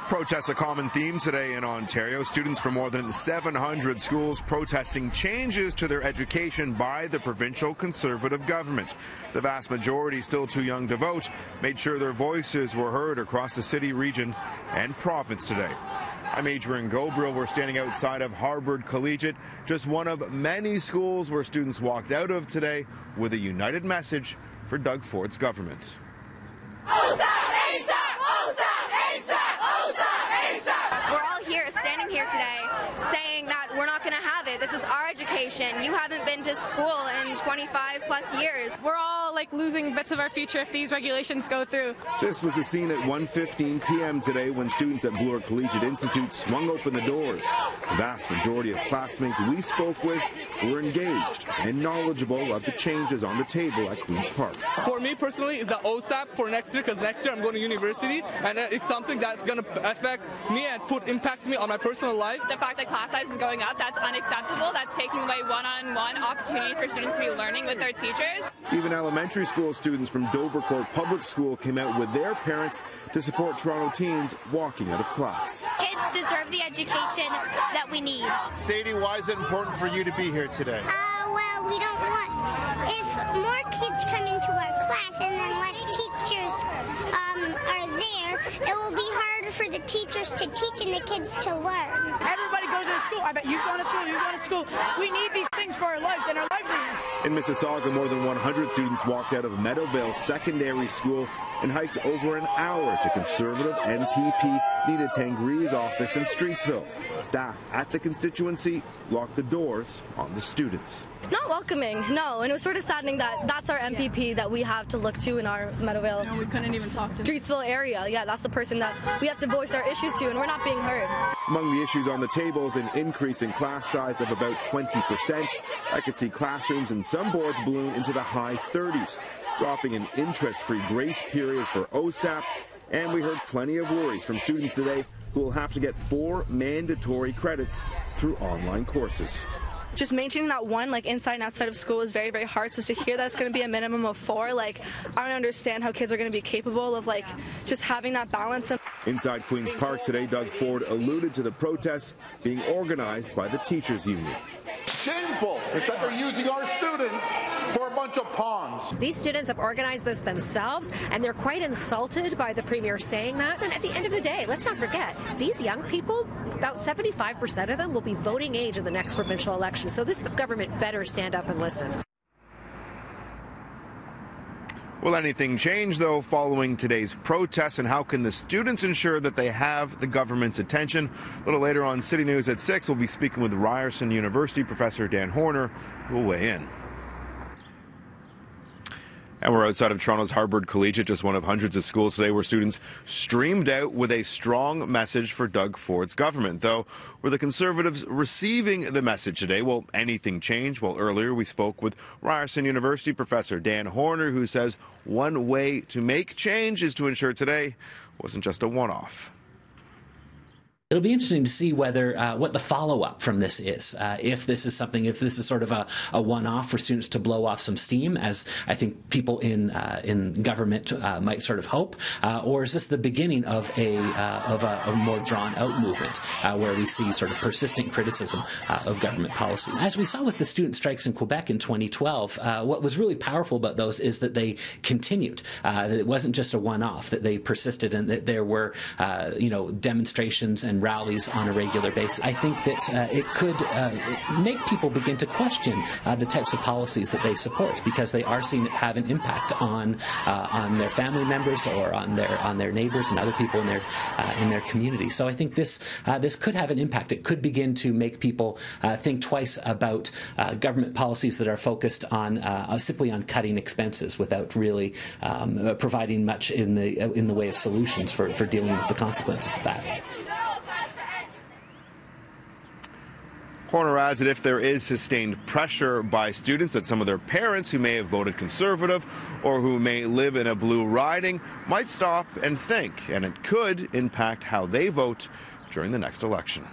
Protests a common theme today in Ontario. Students from more than 700 schools protesting changes to their education by the provincial Conservative government. The vast majority, still too young to vote, made sure their voices were heard across the city, region, and province today. I'm Adrian Ghobrial. We're standing outside of Harvard Collegiate, just one of many schools where students walked out of today with a united message for Doug Ford's government. Standing here today saying that we're not going to have it. This is our education. You haven't been to school in 25 plus years. We're all like losing bits of our future if these regulations go through. This was the scene at 1:15 p.m. today when students at Bloor Collegiate Institute swung open the doors. The vast majority of classmates we spoke with were engaged and knowledgeable of the changes on the table at Queen's Park. For me personally, it's the OSAP for next year, because next year I'm going to university, and it's something that's going to affect me and impact me on my personal life. The fact that class size is going up, that's unacceptable. That's taking away one-on-one opportunities for students to be learning with their teachers. Even elementary school students from Dovercourt Public School came out with their parents to support Toronto teens walking out of class. Kids deserve the education that we need. Sadie, why is it important for you to be here today? Well, we don't want, if more kids come into our class and then less teachers are there, it will be harder for the teachers to teach and the kids to learn. Everybody goes to school. I bet you've gone to school, you've gone to school. We need these things for our lives and our livelihood. In Mississauga, more than 100 students walked out of Meadowvale Secondary School and hiked over an hour to Conservative NPP Nita Tangri's office in Streetsville. Staff at the constituency locked the doors on the students. Not welcoming, no, and it was sort of saddening that that's our MPP that we have to look to in our Meadowvale. No, we couldn't even talk to Streetsville area. Yeah, that's the person that we have to voice our issues to, and we're not being heard. Among the issues on the table is an increase in class size of about 20%. I could see classrooms in some boards balloon into the high 30s, dropping an interest-free grace period for OSAP, and we heard plenty of worries from students today who will have to get 4 mandatory credits through online courses. Just maintaining that one, like inside and outside of school, is very, very hard. So to hear that it's going to be a minimum of 4, like, I don't understand how kids are going to be capable of, like, just having that balance. Inside Queen's Park today, Doug Ford alluded to the protests being organized by the teachers union. Shameful is that they're using our students for a bunch of pawns. These students have organized this themselves, and they're quite insulted by the Premier saying that. And at the end of the day, let's not forget, these young people, about 75% of them will be voting age in the next provincial election. So this government better stand up and listen. Will anything change, though, following today's protests, and how can the students ensure that they have the government's attention? A little later on City News at 6, we'll be speaking with Ryerson University Professor Dan Horner, who will weigh in. And we're outside of Toronto's Harvard Collegiate, just one of hundreds of schools today where students streamed out with a strong message for Doug Ford's government. Though, were the Conservatives receiving the message today? Will anything change? Well, earlier we spoke with Ryerson University Professor Dan Horner, who says one way to make change is to ensure today wasn't just a one-off. It'll be interesting to see whether what the follow-up from this is. If this is sort of a one-off for students to blow off some steam, as I think people in government might sort of hope, or is this the beginning of a more drawn-out movement where we see sort of persistent criticism of government policies? As we saw with the student strikes in Quebec in 2012, what was really powerful about those is that they continued. That it wasn't just a one-off; that they persisted, and that there were demonstrations and rallies on a regular basis. I think that it could make people begin to question the types of policies that they support, because they are seeing it have an impact on their family members or on their neighbors and other people in their community. So I think this could have an impact. It could begin to make people think twice about government policies that are focused on simply on cutting expenses without really providing much in the way of solutions for dealing with the consequences of that. Horner adds that if there is sustained pressure by students, that some of their parents who may have voted Conservative or who may live in a blue riding might stop and think, and it could impact how they vote during the next election.